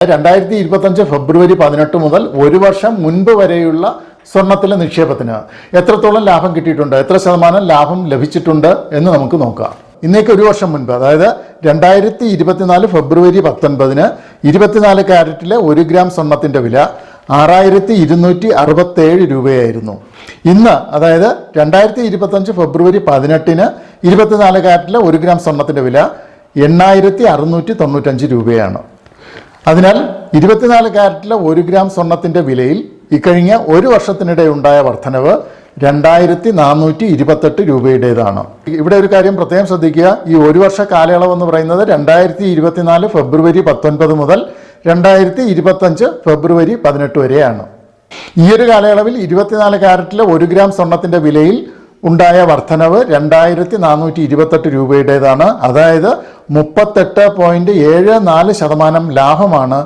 2025 ഫെബ്രുവരി 18 മുതൽ ഒരു വർഷം മുൻപ് വരെയുള്ള സ്വർണത്തിലെ നിക്ഷേപത്തിന് എത്രത്തോളം ലാഭം കിട്ടിയിട്ടുണ്ട്, എത്ര ശതമാനം ലാഭം ലഭിച്ചിട്ടുണ്ട് എന്ന് നമുക്ക് നോക്കാം. ഇന്നേക്ക് ഒരു വർഷം മുൻപ്, അതായത് 2024 ഫെബ്രുവരി 19 24 കാരറ്റിലെ 1 ഗ്രാം സ്വർണത്തിൻ്റെ വില 6267 രൂപയായിരുന്നു. ഇന്ന്, അതായത് 2025 ഫെബ്രുവരി 18 24 കാരറ്റിലെ 1 ഗ്രാം സ്വർണത്തിൻ്റെ വില 8695 രൂപയാണ്. അതിനാൽ 24 കാരറ്റിലെ 1 ഗ്രാം സ്വർണത്തിൻ്റെ വിലയിൽ ഇക്കഴിഞ്ഞ ഒരു വർഷത്തിനിടെ ഉണ്ടായ വർധനവ് 2428 രൂപയുടേതാണ്. ഇവിടെ ഒരു കാര്യം പ്രത്യേകം ശ്രദ്ധിക്കുക. ഈ ഒരു വർഷ കാലയളവ് എന്ന് പറയുന്നത് 2024 ഫെബ്രുവരി 19 മുതൽ 2025 ഫെബ്രുവരി 18 വരെയാണ്. ഈ ഒരു കാലയളവിൽ 24 കാരറ്റിലെ 1 ഗ്രാം സ്വർണത്തിൻ്റെ വിലയിൽ ഉണ്ടായ വർധനവ് 2428 രൂപയുടേതാണ്. അതായത് 38.74% ലാഭമാണ്